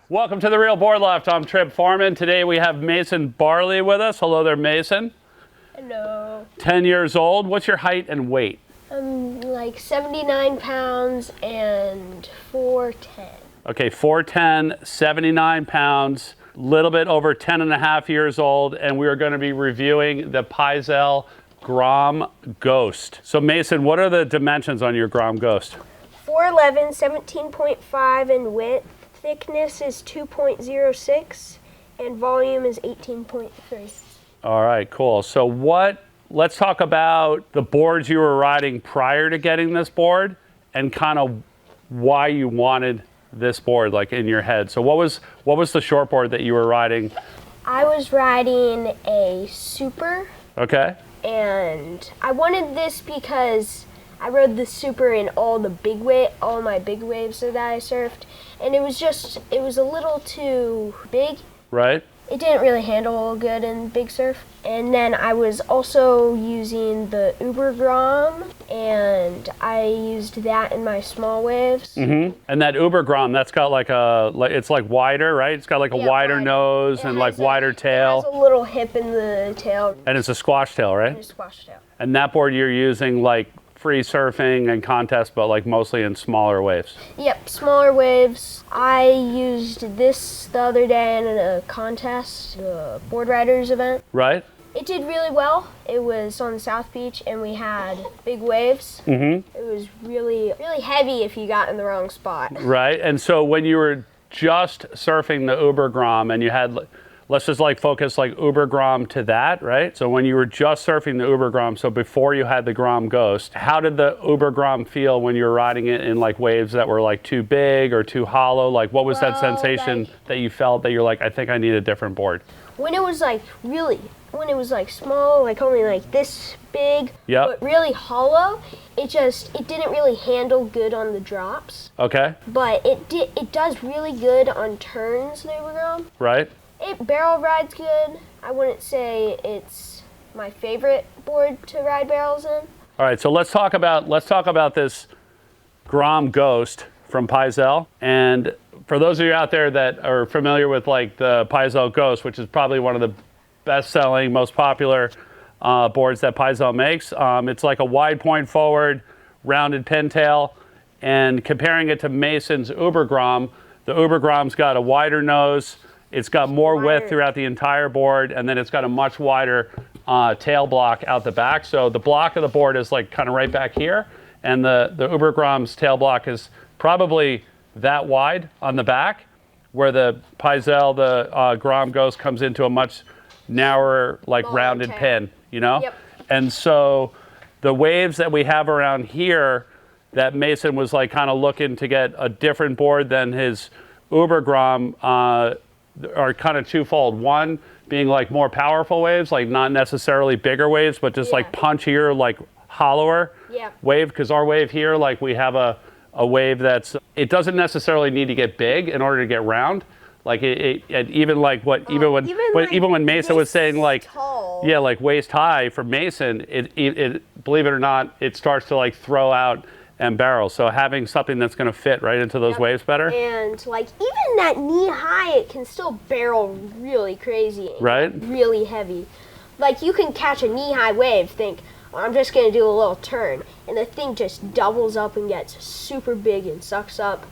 Welcome to the Real Board Left. I'm Trip Forman. Today we have Masen Barley with us. Hello there, Masen. Hello. 10 years old. What's your height and weight? I'm like 79 pounds and 4'10". Okay, 4'10", 79 pounds, a little bit over 10 and a half years old, and we are going to be reviewing the Pyzel Grom Ghost. So Masen, what are the dimensions on your Grom Ghost? 4'11", 17.5 in width. Thickness is 2.06 and volume is 18.3. All right, cool. So let's talk about the boards you were riding prior to getting this board and kind of why you wanted this board, like in your head. So what was the short board that you were riding? I was riding a Super. Okay. And I wanted this because I rode the Super in all my big waves that I surfed, and it was a little too big. Right. It didn't really handle good in big surf. And then I was also using the Grom, and I used that in my small waves. Mm-hmm. And that Grom, that's got it's like wider, right? It's got like a wider nose and like wider tail. It has a little hip in the tail. And it's a squash tail, right? It's a squash tail. And that board you're using like free surfing and contests, but like mostly in smaller waves. Yep, smaller waves. I used this the other day in a contest, a board riders event. Right. It did really well. It was on the South Beach and we had big waves. Mm-hmm. It was really, really heavy if you got in the wrong spot. Right, and so when you were just surfing the Grom and you had, let's just like focus like Grom to that, right? So when you were just surfing the Grom, so before you had the Grom Ghost, how did the Grom feel when you were riding it in like waves that were like too big or too hollow? Like what was that sensation that you felt that you're like, I think I need a different board? When it was like small, like only like this big, but really hollow, it didn't really handle good on the drops. Okay. But it does really good on turns, the Grom. Right. It barrel rides good. I wouldn't say it's my favorite board to ride barrels in. All right, so let's talk about this Grom Ghost from Pyzel. And for those of you out there that are familiar with like the Pyzel Ghost, which is probably one of the best-selling, most popular boards that Pyzel makes, it's like a wide point forward, rounded pintail, and comparing it to Masen's Grom, the Grom's got a wider nose. It's got more width throughout the entire board, and then it's got a much wider tail block out the back. So the block of the board is like kind of right back here, and the Grom's tail block is probably that wide on the back, where the Pyzel, the Grom Ghost, comes into a much narrower, like rounded pin, you know? Yep. And so the waves that we have around here that Masen was like kind of looking to get a different board than his Grom are kind of twofold. One being like more powerful waves, like not necessarily bigger waves, but just like punchier, like hollower wave. Because our wave here, like we have a wave it doesn't necessarily need to get big in order to get round. Like even when Masen was saying like tall. Like waist high for Masen, it believe it or not, it starts to like throw out and barrel. So having something that's going to fit right into those waves better. And like even that knee high, it can still barrel really crazy. Right. Really heavy. Like you can catch a knee high wave, think, oh, I'm just going to do a little turn, and the thing just doubles up and gets super big and sucks up,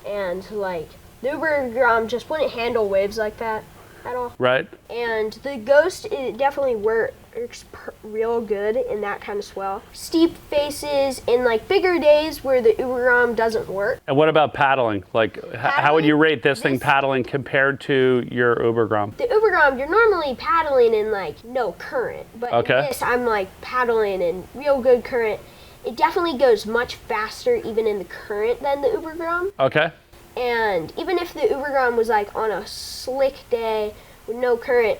and like the Grom just wouldn't handle waves like that at all. Right. And the Ghost, it definitely works real good in that kind of swell. Steep faces in like bigger days where the Grom doesn't work. And what about paddling? Like how would you rate this thing paddling compared to your Grom? The Grom, you're normally paddling in like no current, but in this I'm like paddling in real good current. It definitely goes much faster even in the current than the Grom. Okay. And even if the Grom was like on a slick day with no current,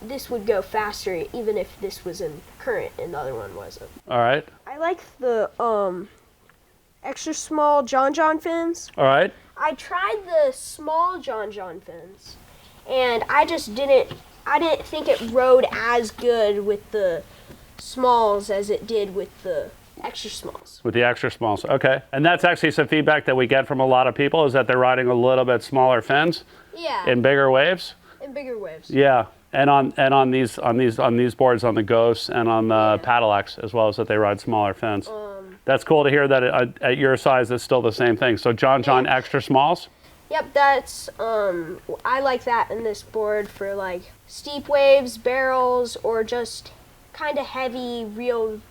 this would go faster even if this was in current and the other one wasn't. All right. I like the extra small John fins. All right. I tried the small John fins, and I didn't think it rode as good with the smalls as it did with the extra smalls. With the extra smalls, okay. And that's actually some feedback that we get from a lot of people is that they're riding a little bit smaller fins. Yeah. In bigger waves. In bigger waves. Yeah, and on these boards, on the Ghosts and on the Pedelecs as well, as that they ride smaller fins. That's cool to hear that at your size it's still the same thing. So John extra smalls. Yep, that's I like that in this board for like steep waves, barrels, or just kind of heavy, real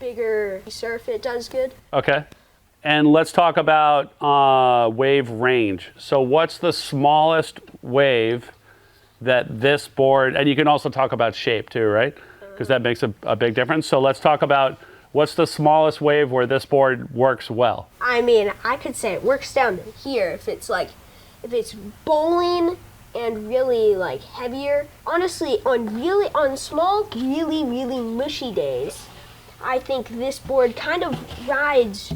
bigger surf. It does good. Okay. And let's talk about wave range. So what's the smallest wave that this board, and you can also talk about shape too, right? Because that makes a big difference. So let's talk about what's the smallest wave where this board works well. I mean, I could say it works down to here if it's bowling and really like heavier. Honestly, on small, really mushy days, I think this board kind of rides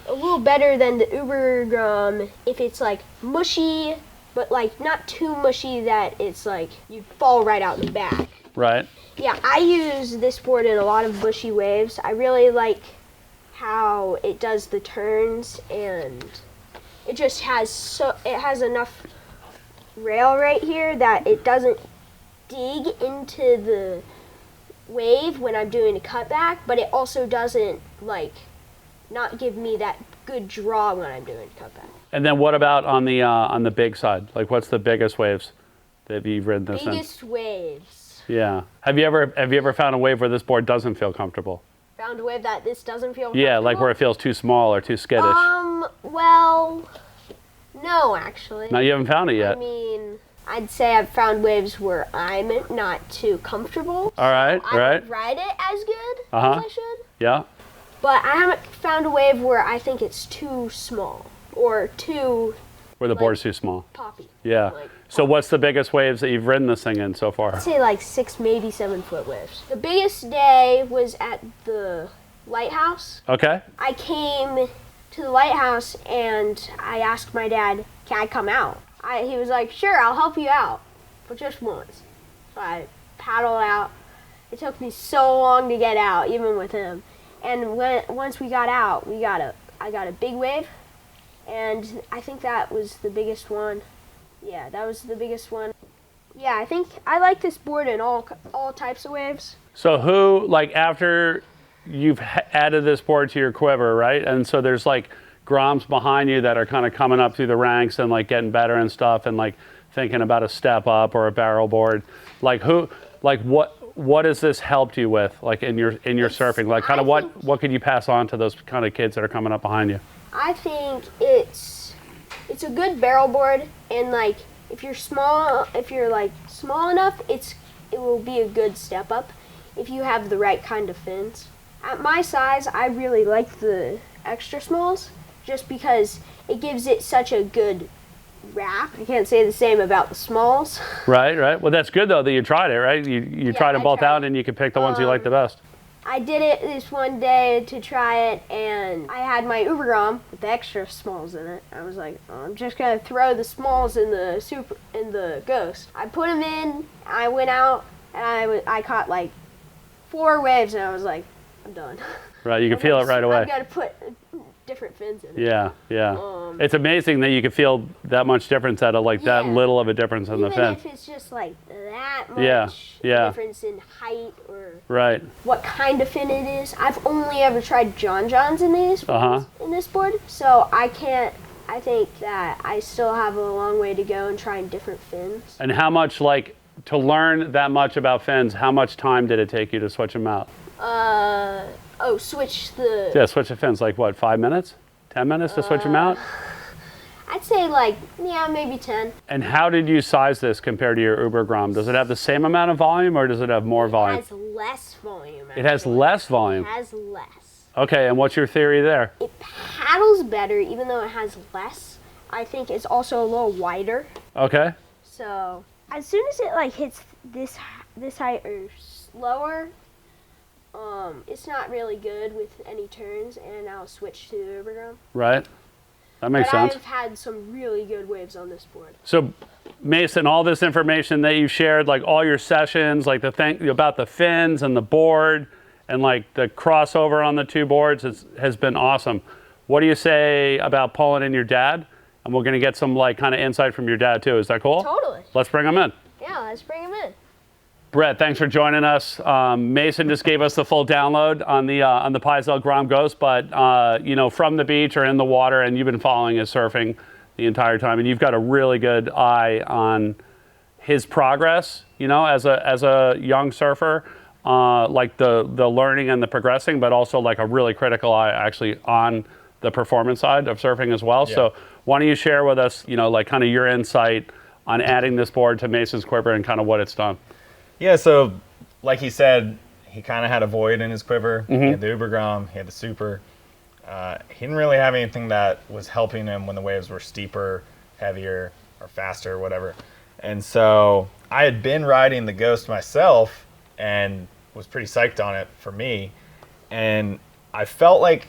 a little better than the Uber Grom if it's like mushy, but like not too mushy that it's like you fall right out in the back. Right. Yeah, I use this board in a lot of bushy waves. I really like how it does the turns, and it just has enough rail right here that it doesn't dig into the wave when I'm doing a cutback, but it also doesn't like not give me that good draw when I'm doing a cutback. And then what about on the big side? Like, what's the biggest waves that you've ridden this in? Biggest waves. Yeah. Have you ever found a wave where this board doesn't feel comfortable? Found a wave that this doesn't feel comfortable? Yeah, like where it feels too small or too skittish. Well, no, actually. No, you haven't found it yet. I mean, I'd say I've found waves where I'm not too comfortable. All right, so I don't ride it as good as I should. Yeah. But I haven't found a wave where I think it's too small or too... Where the board's too small. Poppy. Yeah. So what's the biggest waves that you've ridden this thing in so far? I'd say like 6, maybe 7 foot waves. The biggest day was at the lighthouse. Okay. I came to the lighthouse and I asked my dad, can I come out? He was like, sure, I'll help you out, but just once. So I paddled out. It took me so long to get out, even with him. And once we got out, I got a big wave, and I think that was the biggest one. Yeah, that was the biggest one. Yeah, I think I like this board in all types of waves. So who, like, after you've added this board to your quiver, right? And so there's like Groms behind you that are kind of coming up through the ranks and like getting better and stuff, and like thinking about a step up or a barrel board. Like what has this helped you with, like in your surfing? Like kind of what could you pass on to those kind of kids that are coming up behind you? I think it's a good barrel board, and like if you're like small enough, it will be a good step up if you have the right kind of fins. At my size, I really like the extra smalls just because it gives it such a good wrap. I can't say the same about the smalls. Right. Well, that's good though that you tried it, right? You tried them both out, and you can pick the ones you like the best. I did it this one day to try it, and I had my Uber Grom with the extra smalls in it. I was like, oh, I'm just gonna throw the smalls in the Ghost. I put them in. I went out, and I caught like 4 waves, and I was like, I'm done. Right, you can feel it right away. I've got to put different fins in it. Yeah. It's amazing that you can feel that much difference out of like that little of a difference in the fin. Even if it's just like that much difference in height or what kind of fin it is. I've only ever tried John's in this board, so I think that I still have a long way to go in trying different fins. And how much, like, to learn that much about fins, how much time did it take you to switch them out? Switch the... Yeah, switch the fins, like what, 5 minutes? 10 minutes to switch them out? I'd say maybe 10. And how did you size this compared to your Uber Grom? Does it have the same amount of volume, or does it have more volume? It has less volume. It has less volume? It has less. Okay, and what's your theory there? It paddles better even though it has less. I think it's also a little wider. Okay. So as soon as it hits this height or lower, it's not really good with any turns, and I'll switch to the Uber Grom. Right. That makes sense. I've had some really good waves on this board. So, Mason, all this information that you shared, like all your sessions, like the thing about the fins and the board and like the crossover on the two boards has been awesome. What do you say about pulling in your dad? And we're going to get some like kind of insight from your dad too. Is that cool? Totally. Let's bring him in. Yeah, let's bring him in. Brett, thanks for joining us. Mason just gave us the full download on the Pyzel Grom Ghost, but from the beach or in the water, and you've been following his surfing the entire time, and you've got a really good eye on his progress. As a young surfer, like the learning and the progressing, but also like a really critical eye actually on the performance side of surfing as well. Yeah. So why don't you share with us, like kind of your insight on adding this board to Mason's quiver and kind of what it's done. Yeah, so like he said, he kind of had a void in his quiver. Mm-hmm. He had the Uber Grom, he had the Super. He didn't really have anything that was helping him when the waves were steeper, heavier, or faster, or whatever. And so I had been riding the Ghost myself and was pretty psyched on it for me. And I felt like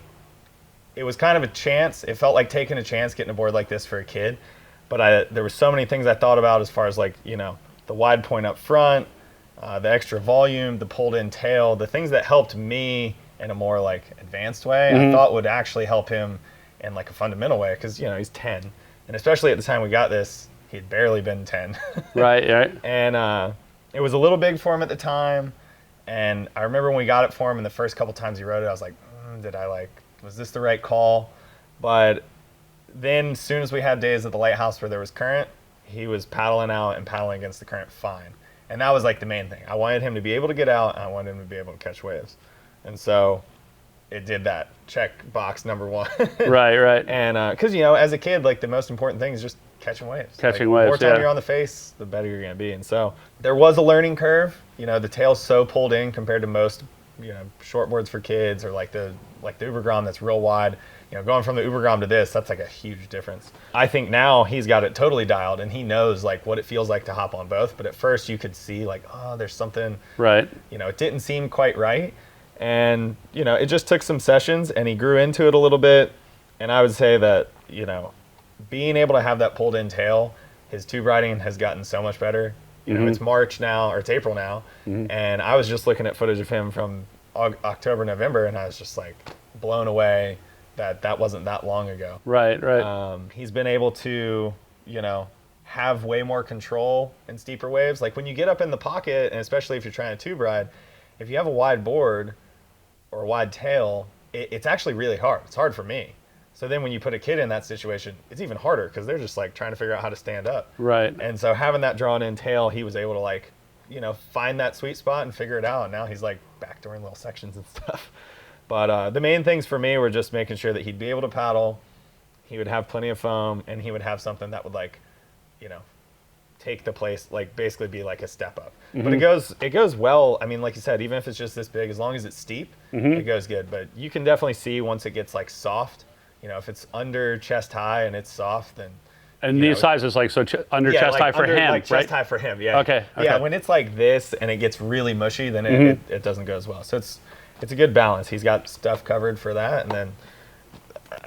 it was kind of a chance. It felt like taking a chance getting a board like this for a kid. But there were so many things I thought about as far as like, the wide point up front, the extra volume, the pulled in tail, the things that helped me in a more like advanced way, mm-hmm. I thought would actually help him in like a fundamental way. Cause he's 10. And especially at the time we got this, he'd barely been 10. Right. And it was a little big for him at the time. And I remember when we got it for him and the first couple times he rode it, I was like, was this the right call? But then as soon as we had days at the lighthouse where there was current, he was paddling out and paddling against the current fine. And that was like the main thing. I wanted him to be able to get out and I wanted him to be able to catch waves. And so it did that. Check box number one. Right. And because, as a kid, like the most important thing is just catching waves. Catching waves, the more time you're on the face, the better you're going to be. And so there was a learning curve. The tail's so pulled in compared to most, shortboards for kids or like the Uber Grom that's real wide. Going from the Uber Grom to this, that's like a huge difference. I think now he's got it totally dialed and he knows like what it feels like to hop on both. But at first you could see like, oh, there's something, right. It didn't seem quite right. And, it just took some sessions and he grew into it a little bit. And I would say that, being able to have that pulled in tail, his tube riding has gotten so much better. Mm-hmm. It's March now, or it's April now. Mm-hmm. And I was just looking at footage of him from October, November, and I was just like blown away that wasn't that long ago. Right. He's been able to, have way more control in steeper waves. Like when you get up in the pocket, and especially if you're trying to tube ride, if you have a wide board or a wide tail, it's actually really hard. It's hard for me. So then when you put a kid in that situation, it's even harder because they're just like trying to figure out how to stand up. Right. And so having that drawn in tail, he was able to like, find that sweet spot and figure it out. And now he's like backdooring little sections and stuff. But the main things for me were just making sure that he'd be able to paddle, he would have plenty of foam, and he would have something that would like, take the place, like basically be like a step up. Mm-hmm. But it goes well. I mean, like you said, even if it's just this big, as long as it's steep, mm-hmm. it goes good. But you can definitely see once it gets like soft, if it's under chest high and it's soft, then. And these sizes, like, so under chest high for him, like right? Chest high for him, yeah. Okay. Yeah, when it's like this and it gets really mushy, then it doesn't go as well. So it's a good balance. He's got stuff covered for that. And then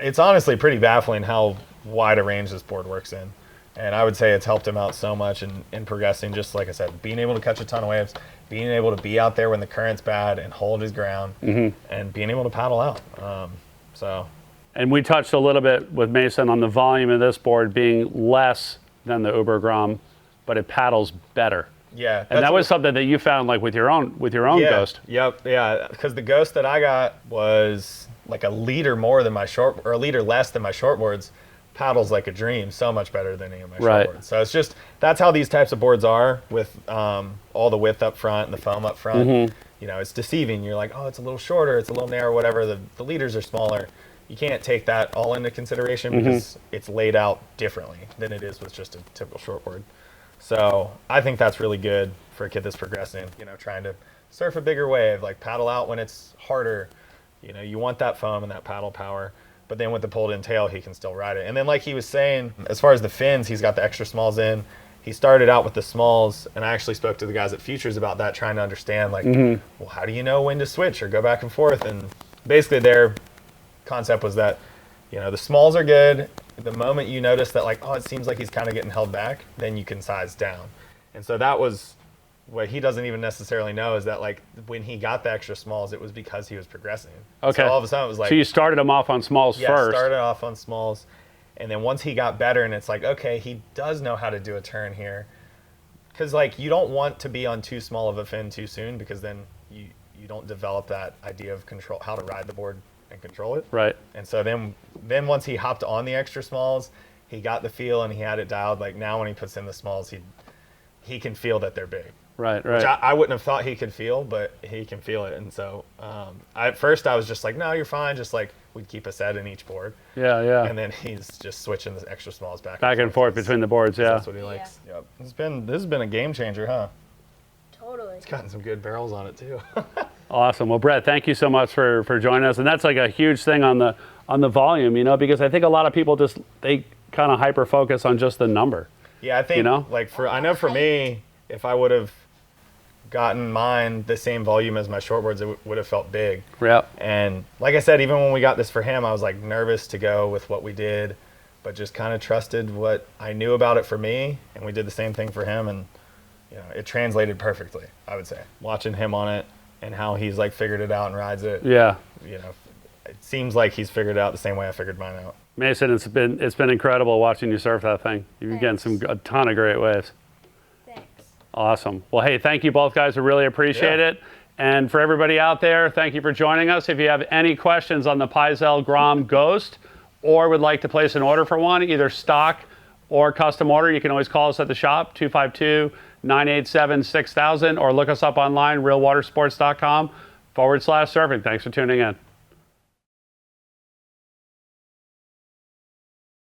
it's honestly pretty baffling how wide a range this board works in. And I would say it's helped him out so much in progressing, just like I said, being able to catch a ton of waves, being able to be out there when the current's bad and hold his ground, mm-hmm. and being able to paddle out. And we touched a little bit with Mason on the volume of this board being less than the Uber Grom, but it paddles better. Yeah. And that was something that you found like with your own Ghost. Yep. Yeah. Because the Ghost that I got was like a liter more than a liter less than my shortboards. Paddles like a dream, so much better than any of my shortboards. So it's just, that's how these types of boards are with all the width up front and the foam up front. Mm-hmm. It's deceiving. You're like, oh, it's a little shorter, it's a little narrow, whatever. The liters are smaller. You can't take that all into consideration mm-hmm. because it's laid out differently than it is with just a typical shortboard. So I think that's really good for a kid that's progressing, trying to surf a bigger wave, like paddle out when it's harder. You want that foam and that paddle power. But then with the pulled in tail, he can still ride it. And then like he was saying, as far as the fins, he's got the extra smalls in. He started out with the smalls, and I actually spoke to the guys at Futures about that, trying to understand, like, mm-hmm. well, how do you know when to switch or go back and forth? And basically their concept was that, the smalls are good. The moment you notice that, like, oh, it seems like he's kind of getting held back, then you can size down. And so that was what he doesn't even necessarily know is that like when he got the extra smalls, it was because he was progressing. Okay. So all of a sudden it was like. So you started him off on smalls first. Yeah, started off on smalls. And then once he got better and it's like, okay, he does know how to do a turn here. Because like you don't want to be on too small of a fin too soon because then you don't develop that idea of control, how to ride the board and control it. Right. And so then once he hopped on the extra smalls, he got the feel and he had it dialed. Like now when he puts in the smalls, he can feel that they're big. Right. Which I wouldn't have thought he could feel, but he can feel it. And so at first I was just like, no, you're fine. Just like we'd keep a set in each board. Yeah. And then he's just switching the extra smalls back and forth between the boards. Yeah. That's what he likes. Yep. This has been a game changer, huh? Totally. It's gotten some good barrels on it too. Awesome. Well, Brett, thank you so much for joining us. And that's like a huge thing on the volume, because I think a lot of people they kind of hyper focus on just the number. Yeah, I think like I know for me, if I would have gotten mine the same volume as my shortboards, it would have felt big. Yeah. And like I said, even when we got this for him, I was like nervous to go with what we did, but just kind of trusted what I knew about it for me, and we did the same thing for him, and it translated perfectly, I would say. Watching him on it and how he's like figured it out and rides it. Yeah. It seems like he's figured it out the same way I figured mine out. Mason, it's been incredible watching you surf that thing. You've getting a ton of great waves. Awesome. Well, hey, thank you both guys. I really appreciate it. And for everybody out there, thank you for joining us. If you have any questions on the Pyzel Grom Ghost or would like to place an order for one, either stock or custom order, you can always call us at the shop, 252-987-6000, or look us up online, realwatersports.com/surfing. Thanks for tuning in.